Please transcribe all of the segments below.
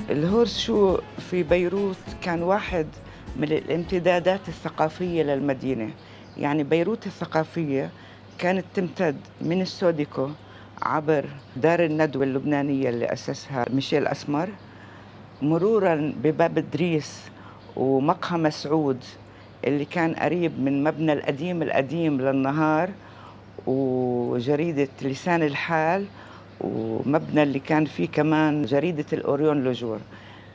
الهورس شو في بيروت كان واحد من الامتدادات الثقافية للمدينة. يعني بيروت الثقافية كانت تمتد من السوديكو عبر دار الندوة اللبنانية اللي أسسها ميشيل أسمر، مرورا بباب إدريس ومقهى مسعود اللي كان قريب من مبنى القديم للنهار، وجريدة لسان الحال، ومبنى اللي كان فيه كمان جريدة الأوريون لوجور.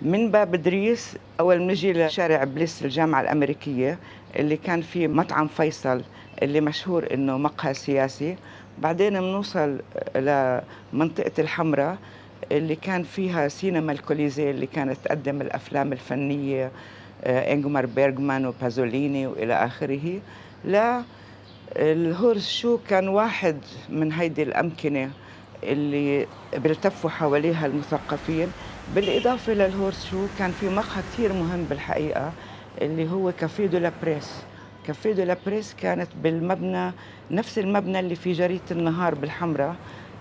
من باب إدريس أول ما نجي لشارع بليس الجامعة الأمريكية اللي كان فيه مطعم فيصل اللي مشهور إنه مقهى سياسي. بعدين بنوصل لمنطقة الحمراء اللي كان فيها سينما الكوليزي اللي كانت تقدم الأفلام الفنية، إنغمار بيرغمان وبازوليني وإلى آخره. لا، الهورس شو كان واحد من هيدي الأمكنة اللي بيلتفوا حواليها المثقفين. بالإضافة للهورس شو كان في مقهى كتير مهم بالحقيقة اللي هو كافيه دو لا بريس. كافيه دو لا بريس كانت بالمبنى، نفس المبنى اللي في جريدة النهار بالحمراء،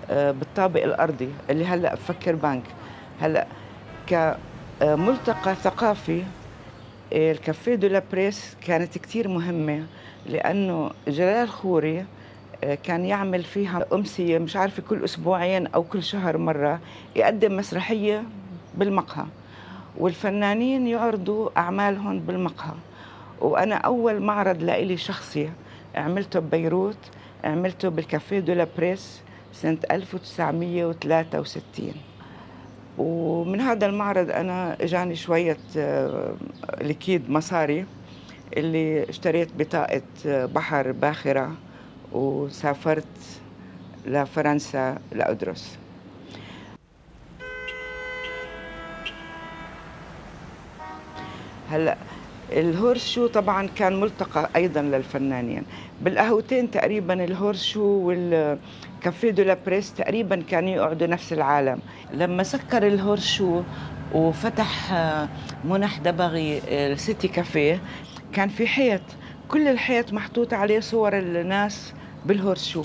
بالطابق الأرضي اللي هلأ بفكر بنك. هلأ كملتقى ثقافي، الكافيه دو لا بريس كانت كتير مهمة لأنه جلال خوري كان يعمل فيها أمسية، مش عارفة كل أسبوعين أو كل شهر مرة، يقدم مسرحية بالمقهى والفنانين يعرضوا أعمالهم بالمقهى. وأنا أول معرض لإلي شخصي عملته ببيروت، عملته بالكافيه دو لا بريس سنة 1963. ومن هذا المعرض أنا إجاني شوية لكيد مصاري، اللي اشتريت بطاقة بحر باخرة وسافرت لفرنسا لأدرس. هلا الهورس شو طبعا كان ملتقى ايضا للفنانين بالقهوتين تقريبا. الهورس شو والكافيه دو لا بريس تقريبا كانوا يقعدوا نفس العالم. لما سكر الهورس شو وفتح منح دبغي السيتي كافيه، كان في حيط، كل الحيط محطوط عليه صور الناس بالهورس شو،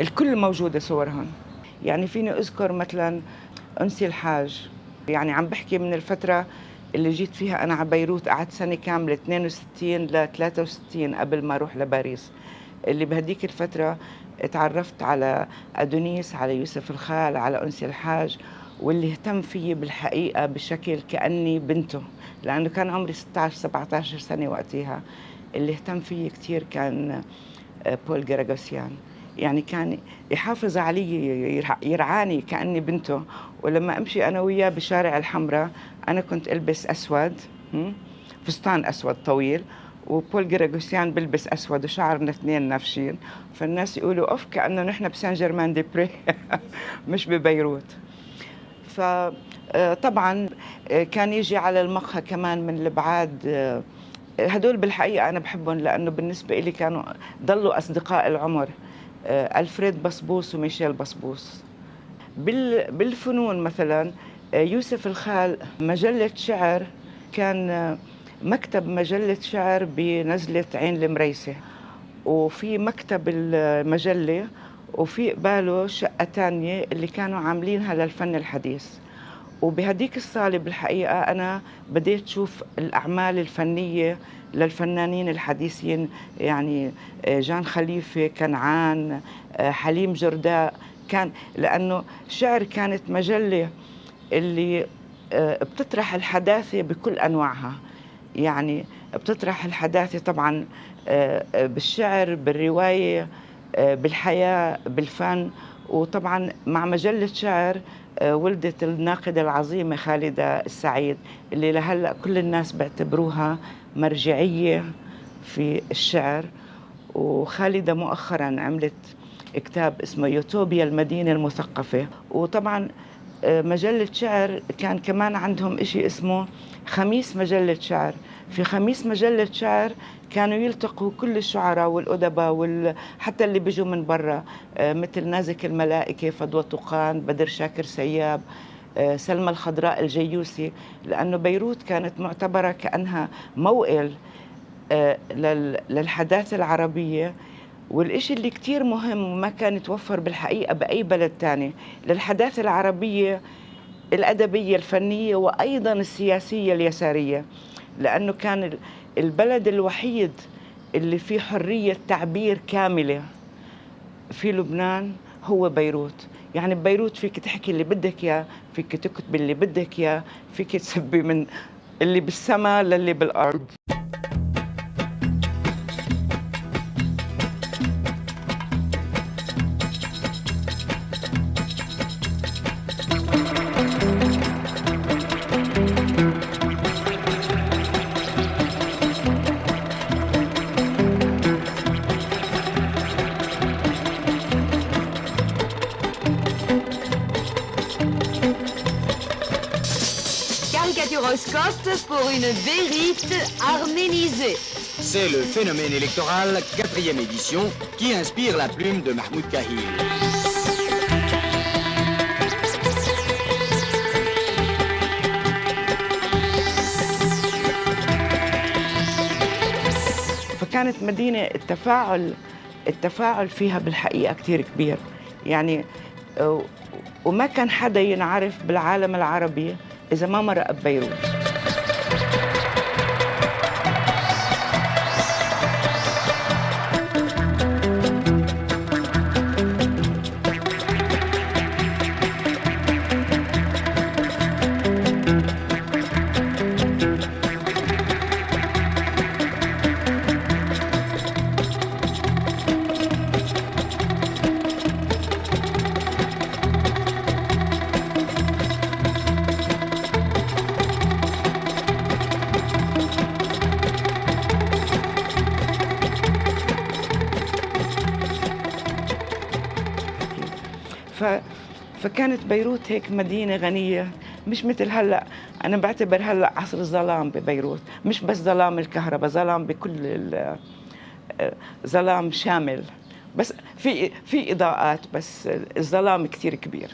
الكل موجودة صورهم. يعني فيني أذكر مثلا أنسي الحاج، يعني عم بحكي من الفترة اللي جيت فيها أنا على بيروت، قعدت سنة كاملة 62 ل 63 قبل ما أروح لباريس. اللي بهديك الفترة اتعرفت على أدونيس، على يوسف الخال، على أنسي الحاج، واللي اهتم فيي بالحقيقة بشكل كأني بنته، لأنه كان عمري 16 17 سنة وقتها. اللي اهتم فيي كتير كان بول جراغوسيان، يعني كان يحافظ علي، يرعاني كأني بنته. ولما أمشي أنا وياه بشارع الحمراء أنا كنت ألبس أسود، فستان أسود طويل، وبول جراغوسيان بلبس أسود وشعرنا اثنين نافشين، فالناس يقولوا أوف كأنه نحن بسان جيرمان دي بري مش ببيروت. فطبعا كان يجي على المقهى كمان من البعاد. هدول بالحقيقة أنا بحبهم لأنه بالنسبة إلي كانوا ضلوا أصدقاء العمر، ألفريد بسبوس وميشيل بسبوس. بالفنون مثلا يوسف الخال مجلة شعر، كان مكتب مجلة شعر بنزلة عين المريسة، وفي مكتب المجلة، وفي قباله شقة تانية اللي كانوا عاملينها للفن الحديث. وبهديك الصالة بالحقيقة أنا بديت شوف الأعمال الفنية للفنانين الحديثين، يعني جان خليفة، كنعان، حليم جرداء. كان لأنه شعر كانت مجلة اللي بتطرح الحداثة بكل أنواعها، يعني بتطرح الحداثة طبعا بالشعر، بالرواية، بالحياة، بالفن. وطبعا مع مجلة شعر ولدت الناقدة العظيمة خالدة السعيد، اللي لهلأ كل الناس بيعتبروها مرجعية في الشعر. وخالدة مؤخرا عملت كتاب اسمه يوتوبيا المدينة المثقفة. وطبعا مجلة شعر كان كمان عندهم إشي اسمه خميس مجلة شعر. في خميس مجلة شعر كانوا يلتقوا كل الشعراء والأدباء حتى اللي بيجوا من برا، مثل نازك الملائكة، فضوى طوقان، بدر شاكر سياب، سلمى الخضراء الجيوسي، لأنه بيروت كانت معتبرة كأنها موئل للحداثة العربية. والإشي اللي كتير مهم وما كان يتوفر بالحقيقة بأي بلد تاني للحداثة العربية الأدبية الفنية وأيضا السياسية اليسارية، لأنه كان البلد الوحيد اللي فيه حرية تعبير كاملة في لبنان هو بيروت. يعني ببيروت فيك تحكي اللي بدك إياه، فيك تكتب اللي بدك إياه، فيك تسبي من اللي بالسماء للي بالأرض. Caricaturoscope pour une vérité arménisée. C'est le phénomène électoral 4e édition qui inspire la plume de Mahmoud Kahil. فكانت مدينة التفاعل فيها بالحقيقة كتير كبير. يعني وما كان حدا ينعرف بالعالم العربي إذا ما مرق ببيروت. فكانت بيروت هيك مدينة غنية، مش مثل هلأ. أنا بعتبر هلأ عصر الظلام ببيروت، مش بس ظلام الكهرباء، ظلام بكل ظلام شامل، بس في إضاءات، بس الظلام كتير كبير.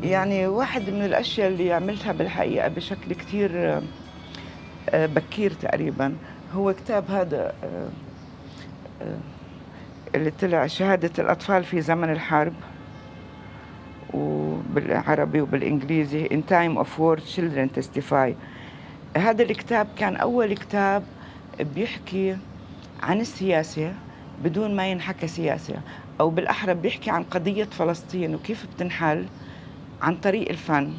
يعني واحد من الأشياء اللي عملتها بالحقيقة بشكل كتير بكير تقريبا هو كتاب هذا اللي طلع شهادة الأطفال في زمن الحرب، وبالعربي وبالإنجليزي In Time of War Children Testify. هذا الكتاب كان أول كتاب بيحكي عن السياسة بدون ما ينحكى سياسة، أو بالأحرى بيحكي عن قضية فلسطين وكيف بتنحل عن طريق الفن.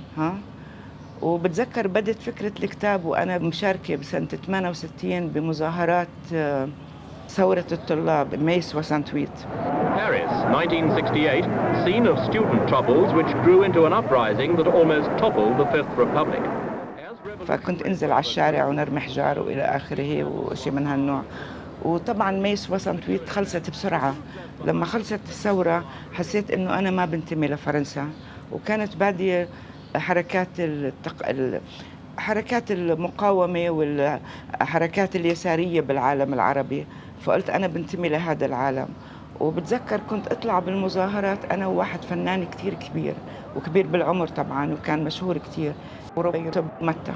وبتذكر بدت فكرة الكتاب وأنا مشاركة بسنة 68 بمظاهرات ثورة الطلاب ميس وسانتويت. Paris, 1968, scene of student troubles which grew into an uprising that almost toppled the Fifth Republic. فكنت انزل على الشارع ونرمي حجار والى اخره وشيء من هالنوع. وطبعا ميس وسنتويت خلصت بسرعة. لما خلصت الثورة حسيت إنه أنا ما بنتمي لفرنسا، وكانت بادية حركات حركات المقاومة والحركات اليسارية بالعالم العربي، فقلت أنا بنتمي لهذا العالم. وبتذكر كنت أطلع بالمظاهرات أنا وواحد فنان كتير كبير وكبير بالعمر طبعا وكان مشهور كتير، متى.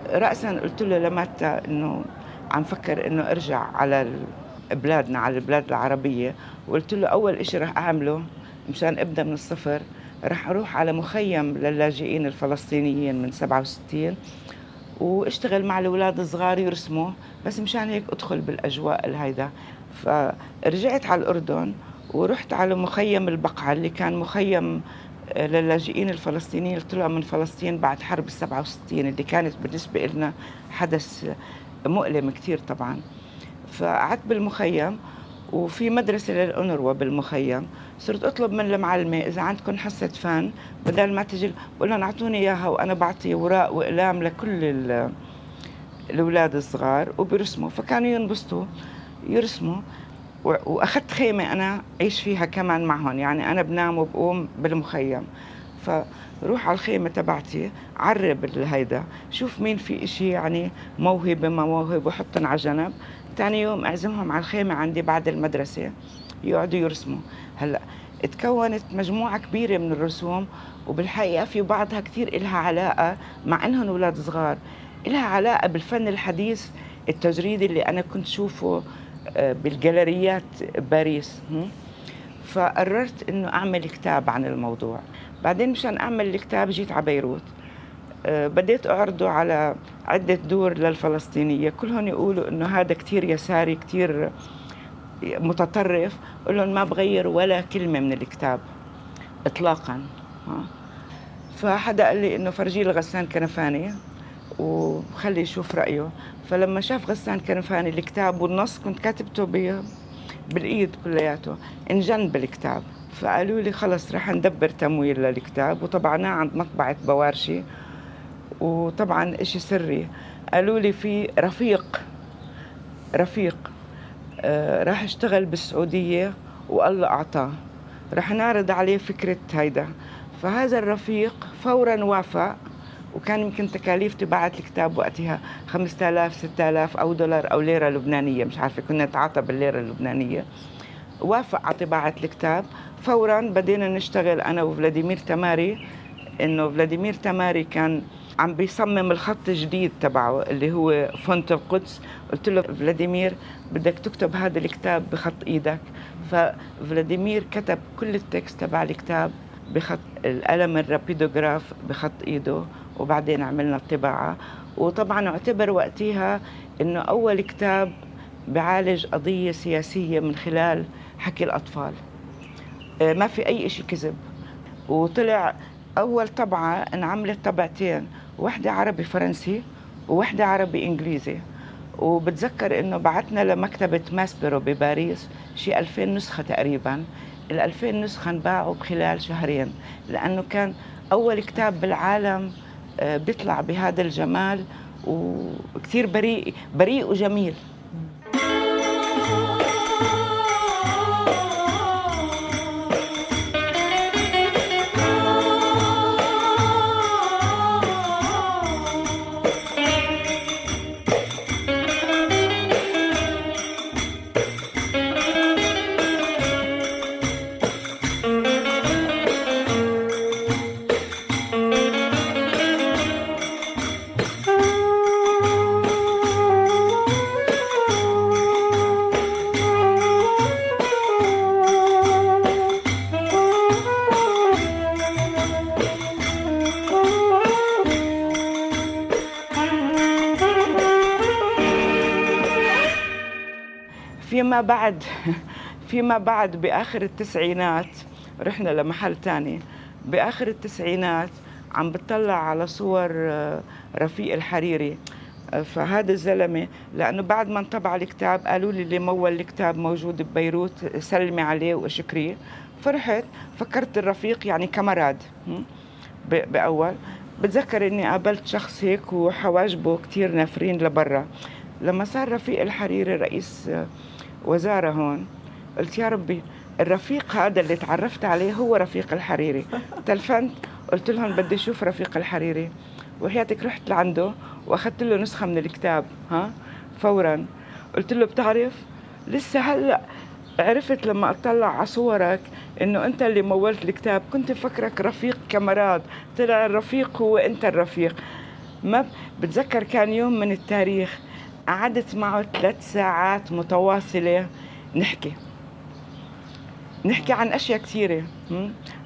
رأسا قلت له لمتى إنه عم فكر إنه أرجع على بلادنا، على البلاد العربية. وقلت له أول إشي رح أعمله مشان أبدأ من الصفر رح أروح على مخيم للاجئين الفلسطينيين من 67 واشتغل مع الأولاد الصغار يرسموا، بس مشان هيك أدخل بالأجواء الهيدا. فرجعت على الأردن ورحت على مخيم البقعة اللي كان مخيم للاجئين الفلسطينيين اللي طلعوا من فلسطين بعد حرب 67 اللي كانت بالنسبة لنا حدث مؤلم كتير طبعا. فقعدت بالمخيم وفي مدرسة للأونروا بالمخيم، صرت أطلب من المعلمة إذا عندكم حصة فن بدل ما تجي بقول لهم أعطوني إياها، وأنا بعطي وراق وأقلام لكل الأولاد الصغار وبيرسموا. فكانوا ينبسطوا يرسموا، وأخذت خيمة أنا أعيش فيها كمان معهم، يعني أنا بنام وبقوم بالمخيم. فروح على الخيمة تبعتي عرب الهيدا، شوف مين في إشي يعني موهبة ما موهبة وحطن على جنب. تاني يوم أعزمهم على الخيمة عندي بعد المدرسة يقعدوا يرسموا. هلأ اتكونت مجموعة كبيرة من الرسوم، وبالحقيقة في بعضها كتير إلها علاقة مع إنهم أولاد صغار، إلها علاقة بالفن الحديث التجريدي اللي أنا كنت شوفه بالجاليريات باريس. فقررت إنه أعمل كتاب عن الموضوع. بعدين مشان أعمل الكتاب جيت على بيروت، بديت أعرضه على عدة دور للفلسطينية، كلهم يقولوا إنه هذا كتير يساري كتير متطرف. قل لهم ما بغير ولا كلمة من الكتاب إطلاقاً. فحدا قال لي إنه فرجيه لغسان كنفاني وخلي يشوف رأيه. فلما شاف غسان كنفاني الكتاب والنص كنت كاتبته بالإيد كلياته، انجن بالكتاب. فقالوا لي خلص رح ندبر تمويل للكتاب، وطبعناه عند مطبعة بوارشي، وطبعا إشي سري. قالوا لي في رفيق راح اشتغل بالسعودية والله أعطاه، راح نعرض عليه فكرة هيدا. فهذا الرفيق فورا وافق، وكان يمكن تكاليف تباعة الكتاب وقتها 5000 6000 أو دولار أو ليرة لبنانية، مش عارفة، كنا نتعاطى بالليرة اللبنانية. وافق على طباعة الكتاب فورا. بدينا نشتغل أنا وفلاديمير تماري، إنه فلاديمير تماري كان عم بيصمم الخط الجديد تبعه اللي هو فونت القدس. قلت له فلاديمير بدك تكتب هذا الكتاب بخط إيدك. ففلاديمير كتب كل التكست تبع الكتاب بخط القلم الرابيدوغراف بخط إيده، وبعدين عملنا الطباعة. وطبعا اعتبر وقتها إنه أول كتاب بعالج قضية سياسية من خلال حكي الأطفال، ما في أي إشي كذب. وطلع أول طبعة انعملت طبعتين، واحدة عربي فرنسي وواحدة عربي إنجليزي. وبتذكر إنه بعتنا لمكتبة ماسبيرو بباريس شي 2000 نسخة تقريباً. 2000 نسخة انباعوا بخلال شهرين، لأنه كان أول كتاب بالعالم بيطلع بهذا الجمال وكتير بريء وجميل. فيما بعد بآخر التسعينات رحنا لمحل تاني. بآخر التسعينات عم بتطلع على صور رفيق الحريري. فهذا الزلمة لأنه بعد ما انطبع الكتاب قالوا لي اللي مول الكتاب موجود ببيروت سلمي عليه واشكريه. فرحت فكرت الرفيق يعني كمراد. بأول بتذكر إني قابلت شخص هيك وحواجبه كتير نافرين لبرا، لما صار رفيق الحريري رئيس وزارة هون، قلت يا ربي الرفيق هذا اللي تعرفت عليه هو رفيق الحريري. تلفنت قلت لهم بدي أشوف رفيق الحريري، وحياتك رحت لعنده وأخذت له نسخة من الكتاب فورا. قلت له بتعرف لسه هلأ عرفت لما أطلع على صورك إنه أنت اللي مولت الكتاب، كنت فكرك رفيق كمراد، طلع الرفيق هو أنت الرفيق. ما بتذكر كان يوم من التاريخ قعدت معه 3 ساعات متواصلة نحكي عن أشياء كثيرة،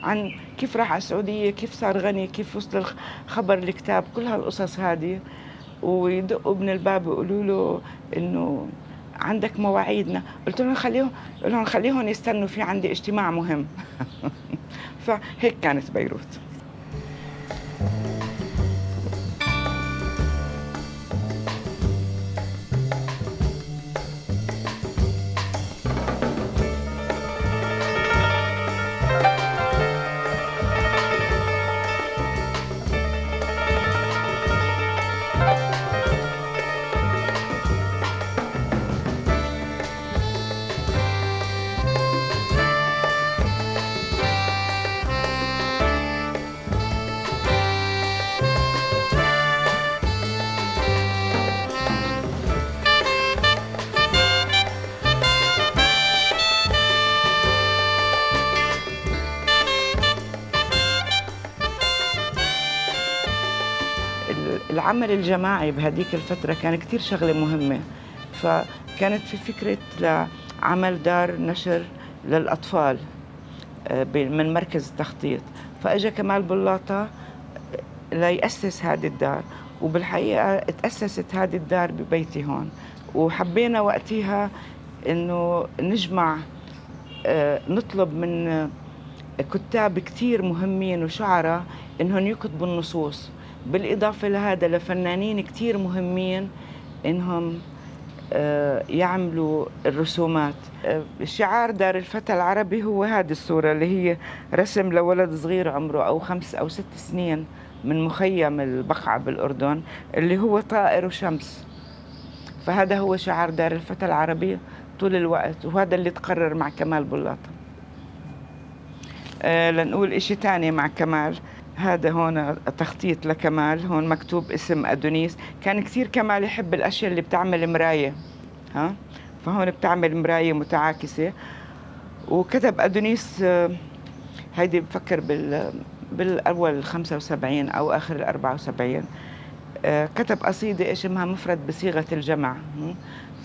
عن كيف راح على السعودية، كيف صار غني، كيف وصل خبر الكتاب، كل هالقصص هذه. ويدقوا من الباب ويقولوا له إنه عندك مواعيدنا. قلت لهم خليهم يستنوا، في عندي اجتماع مهم. فهيك كانت بيروت. العمل الجماعي بهديك الفترة كان كتير شغلة مهمة، فكانت في فكرة لعمل دار نشر للأطفال من مركز التخطيط، فأجا كمال بلاطة ليأسس هذه الدار، وبالحقيقة تأسست هذه الدار ببيتي هون. وحبينا وقتها إنه نجمع نطلب من كتاب كتير مهمين وشعراء إنهم يكتبوا النصوص، بالإضافة لهذا لفنانين كتير مهمين إنهم يعملوا الرسومات. شعار دار الفتى العربي هو هذه الصورة اللي هي رسم لولد صغير عمره أو 5 أو 6 سنين من مخيم البقعة بالأردن، اللي هو طائر وشمس. فهذا هو شعار دار الفتى العربي طول الوقت، وهذا اللي تقرر مع كمال بلاطة. لنقول إشي تاني مع كمال، هذا هون تخطيط لكمال، هون مكتوب اسم أدونيس. كان كثير كمال يحب الأشياء اللي بتعمل مراية، فهون بتعمل مراية متعاكسة. وكتب أدونيس هيدي بفكر بالأول 75 أو آخر 74 كتب قصيدة اسمها مفرد بصيغة الجمع.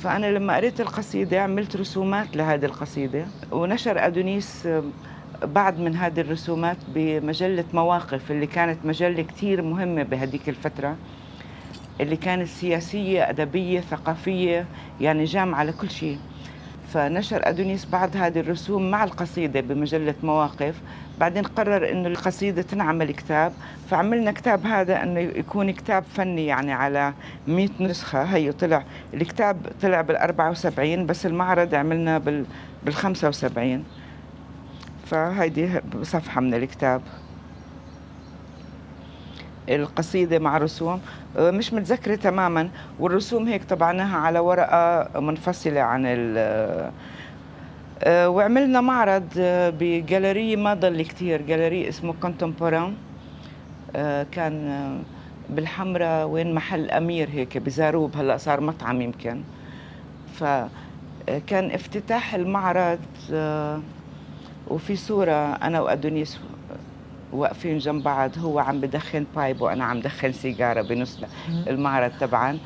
فأنا لما قريت القصيدة عملت رسومات لهذه القصيدة، ونشر أدونيس بعد من هذه الرسومات بمجلة مواقف، اللي كانت مجلة كتير مهمة بهديك الفترة، اللي كانت سياسية أدبية ثقافية، يعني جامعة لكل شيء. فنشر أدونيس بعد هذه الرسوم مع القصيدة بمجلة مواقف. بعدين قرر إنه القصيدة تنعمل كتاب، فعملنا كتاب هذا إنه يكون كتاب فني، يعني على 100 نسخة. هي طلع الكتاب طلع بال74، بس المعرض عملنا بال75. فهيدي صفحة من الكتاب، القصيدة مع رسوم مش متذكرة تماما، والرسوم هيك طبعناها على ورقة منفصلة عن وعملنا معرض بجاليرية ما ضل كتير، جاليري اسمه كونتمبوران، كان بالحمرة وين محل أمير هيك بزاروب، هلأ صار مطعم يمكن. فكان افتتاح المعرض وفي صورة أنا وأدونيس واقفين جنب بعض، هو عم بدخن بايب وأنا عم دخن سيجارة بنص المعرض طبعا.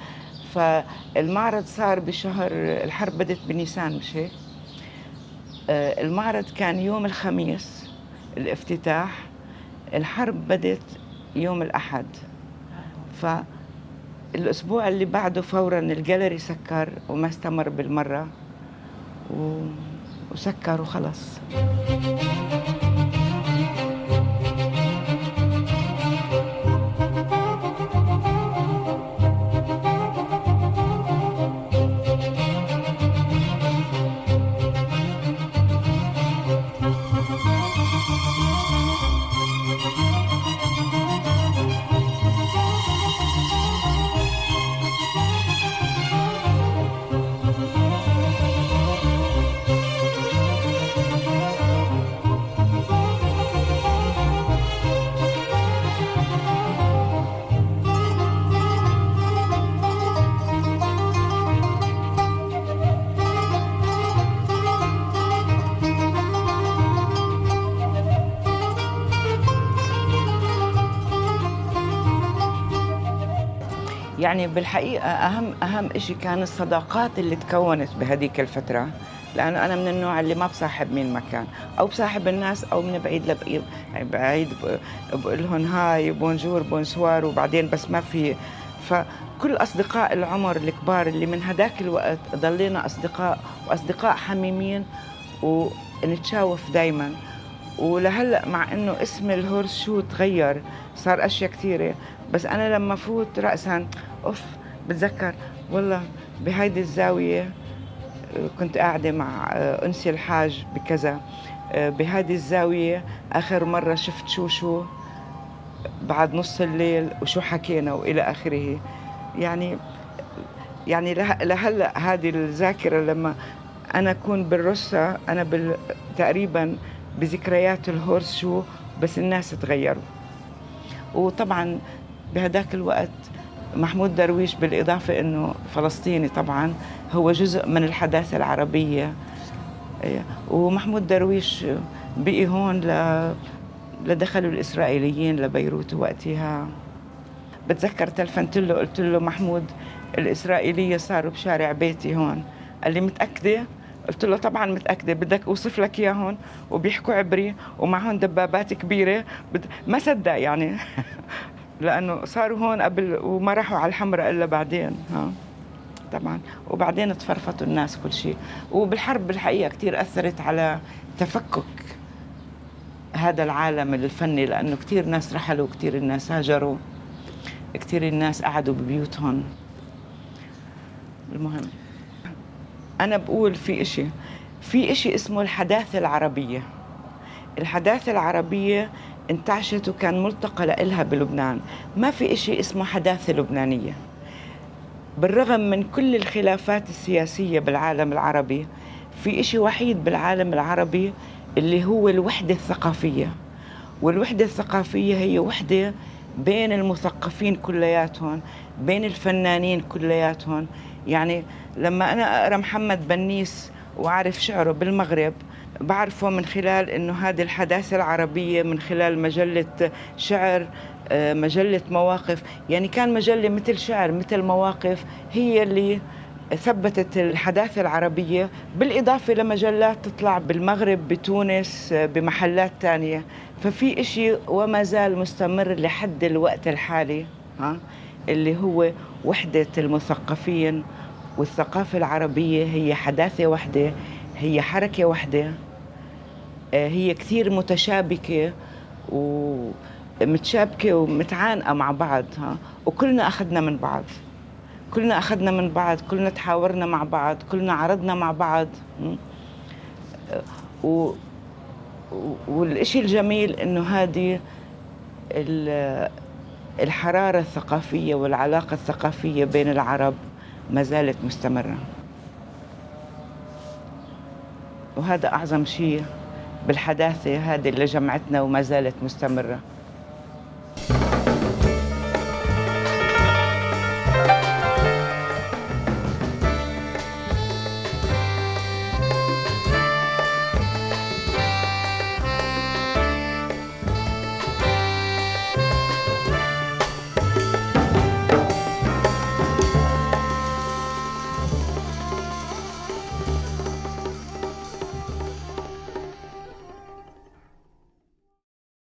فالمعرض صار بشهر، الحرب بدت بنيسان مش هيك؟ المعرض كان يوم الخميس الافتتاح، الحرب بدت يوم الأحد. فالأسبوع اللي بعده فورا الجاليري سكر وما استمر بالمرة، وسكر وخلص. يعني بالحقيقة أهم إشي كان الصداقات اللي تكونت بهديك الفترة، لأنه أنا من النوع اللي ما بصاحب مين مكان، أو بصاحب الناس أو من بعيد لبعيد، يعني بعيد بقول لهم هاي بونجور بونسوار وبعدين بس ما في. فكل أصدقاء العمر الكبار اللي من هداك الوقت ضلينا أصدقاء وأصدقاء حميمين ونتشاوف دايما. ولهلأ مع إنه اسم الهورس شو تغير، صار أشياء كثيرة، بس أنا لما فوت رأسا بتذكر والله بهيدي الزاوية كنت قاعدة مع أنسي الحاج بكذا، بهذه الزاوية آخر مرة شفت شو بعد نص الليل وشو حكينا وإلى آخره. يعني لهلأ هذه الذاكرة لما أنا أكون بالرصة أنا تقريبا بذكريات الهورس شو، بس الناس تغيروا. وطبعا بهداك الوقت محمود درويش بالإضافة أنه فلسطيني طبعا هو جزء من الحداثة العربية، ومحمود درويش بقي هون لدخلوا الإسرائيليين لبيروت وقتها. بتذكر تلفنت له قلت له محمود الإسرائيلية صاروا بشارع بيتي هون، قال لي متأكدة؟ قلت له طبعا متأكدة، بدك أوصف لك إياهم؟ وبيحكوا عبري ومعهم دبابات كبيرة. ما صدق يعني لأنه صاروا هون قبل وما راحوا على الحمراء إلا بعدين. طبعا وبعدين تفرفتوا الناس كل شيء. وبالحرب بالحقيقة كتير أثرت على تفكك هذا العالم الفني، لأنه كتير ناس رحلوا، كتير الناس هاجروا، كتير الناس قعدوا ببيوتهم. المهم أنا بقول في إشي اسمه الحداثة العربية. الحداثة العربية انتعشت وكان ملتقى لإلها بلبنان. ما في إشي اسمه حداثة لبنانية، بالرغم من كل الخلافات السياسية بالعالم العربي. في إشي وحيد بالعالم العربي اللي هو الوحدة الثقافية. والوحدة الثقافية هي وحدة بين المثقفين كلياتهم، بين الفنانين كلياتهم. يعني لما أنا أقرأ محمد بنيس وأعرف شعره بالمغرب، بعرفه من خلال إنه هذه الحداثة العربية، من خلال مجلة شعر، مجلة مواقف. يعني كان مجلة مثل شعر مثل مواقف هي اللي ثبتت الحداثة العربية، بالإضافة لمجلات تطلع بالمغرب، بتونس، بمحلات تانية. ففي إشي وما زال مستمر لحد الوقت الحالي، اللي هو وحدة المثقفين. والثقافة العربية هي حداثة وحدة، هي حركة وحدة، هي كثير متشابكة ومتشابكة ومتعانقة مع بعض. وكلنا أخذنا من بعض، كلنا تحاورنا مع بعض، كلنا عرضنا مع بعض. والإشي الجميل إنه هذه الحرارة الثقافية والعلاقة الثقافية بين العرب ما زالت مستمرة، وهذا أعظم شيء بالحداثة هذه اللي جمعتنا وما زالت مستمرة.